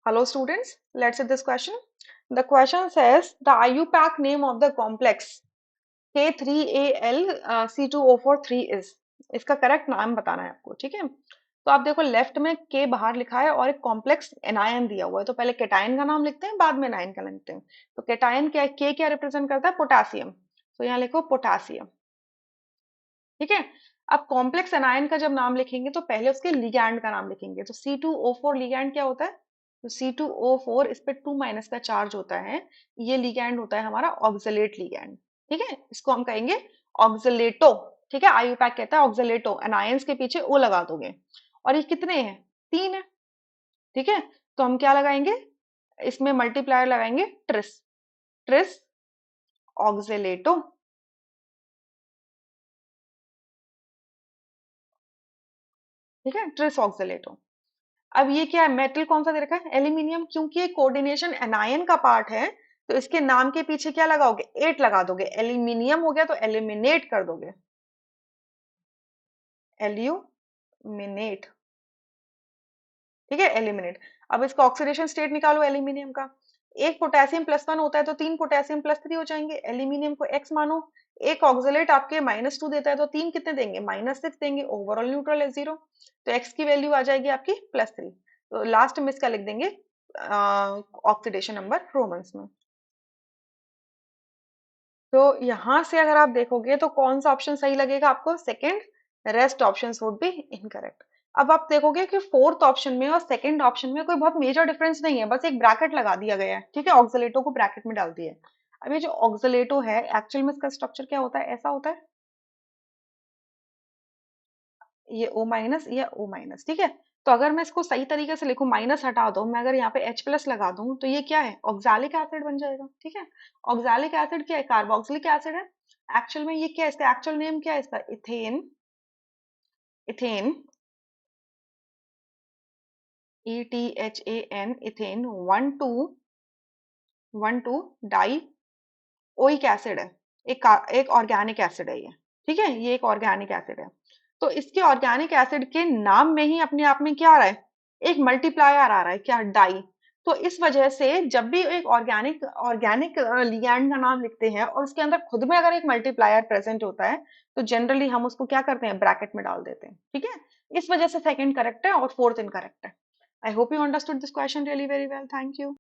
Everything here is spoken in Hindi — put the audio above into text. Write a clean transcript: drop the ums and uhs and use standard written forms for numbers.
Hello students, let's see this question. The question says the IUPAC name of the complex K3Al C2O43 is. इसका करेक्ट नाम बताना है आपको, ठीक है। तो आप देखो लेफ्ट में K बाहर लिखा है और एक कॉम्प्लेक्स एनायन दिया हुआ है, तो पहले केटायन का नाम लिखते हैं, बाद में एनायन का लिखते हैं। तो केटायन क्या है, K क्या रिप्रेजेंट करता है, पोटेशियम। तो यहाँ लिखो पोटेशियम, ठीक है। अब कॉम्प्लेक्स एनायन का जब नाम लिखेंगे तो पहले उसके लिगैंड का नाम लिखेंगे। तो C2O4 लिगैंड क्या होता है, तो C2O4 इस पे 2 माइनस का चार्ज होता है, ये लिगैंड होता है हमारा ऑक्सलेट लिगैंड, ठीक है। इसको हम कहेंगे ऑक्सलेटो, ठीक है। आईयूपैक कहता है ऑक्सलेटो, एनायंस के पीछे ओ लगा दोगे। और ये कितने हैं, 3 है, ठीक है। तो हम क्या लगाएंगे, इसमें मल्टीप्लायर लगाएंगे ट्रिस, ट्रिस ऑक्सलेटो, ठीक है, ट्रिस ऑक्सलेटो। अब ये क्या है, मेटल कौन सा दे रखा है, एल्यूमिनियम, क्योंकि ये कोऑर्डिनेशन एनायन का पार्ट है। तो इसके नाम के पीछे क्या लगाओगे, 8 लगा दोगे, एल्यूमिनियम हो गया तो एलिमिनेट कर दोगे, एल्यूमिनेट, ठीक है, एलिमिनेट। अब इसका ऑक्सीडेशन स्टेट निकालो एल्यूमिनियम का, एक पोटेशियम +1 होता है तो 3 पोटेशियम +3 हो जाएंगे, एल्यूमिनियम को X मानो। एक ऑक्सलेट आपके -2 देता है तो 3 कितने देंगे, -6 देंगे, ओवरऑल न्यूट्रल है 0। तो X की वैल्यू आ जाएगी आपकी +3। तो लास्ट में इसका लिख देंगे ऑक्सीडेशन नंबर रोमन्स में। तो यहां से अगर आप देखोगे तो कौन सा ऑप्शन सही लगेगा आपको, second, rest options would be incorrect. अब आप देखोगे कि फोर्थ ऑप्शन में और सेकंड ऑप्शन में कोई बहुत मेजर डिफरेंस नहीं है, बस एक ब्रैकेट लगा दिया गया है, ठीक है, ऑक्सलेटो को ब्रैकेट में डाल दिया है। अब ये जो ऑक्सलेटो है एक्चुअल में इसका स्ट्रक्चर क्या होता है, ऐसा होता है, ये O-, या O-, ठीक है। तो अगर मैं इसको सही तरीके से लिखूं, माइनस हटा दो, मैं अगर यहाँ पे H+ लगा दूं तो ये क्या है, ऑक्सैलिक एसिड बन जाएगा, ठीक है। ऑक्सैलिक एसिड क्या है, कार्बोक्सिलिक एसिड है। एक्चुअल में ये क्या है, इसका एक्चुअल नेम क्या है, इसका ethane, ethane, ETHAN, ethane 1,2 die oic acid है। एक ऑर्गेनिक एसिड है ये, ठीक है, ये एक ऑर्गेनिक एसिड है। तो इसके ऑर्गेनिक एसिड के नाम में ही अपने आप में क्या आ रहा है, एक मल्टीप्लायर आ रहा है, क्या, डाई। तो इस वजह से जब भी एक ऑर्गेनिक ऑर्गेनिक लिगैंड का नाम लिखते हैं और उसके अंदर खुद में अगर एक मल्टीप्लायर प्रेजेंट होता है, तो जनरली हम उसको क्या करते हैं, ब्रैकेट में डाल देते हैं, ठीक है। इस वजह से सेकंड करेक्ट है और फोर्थ इनकरेक्ट है। I hope you understood this question really very well, thank you.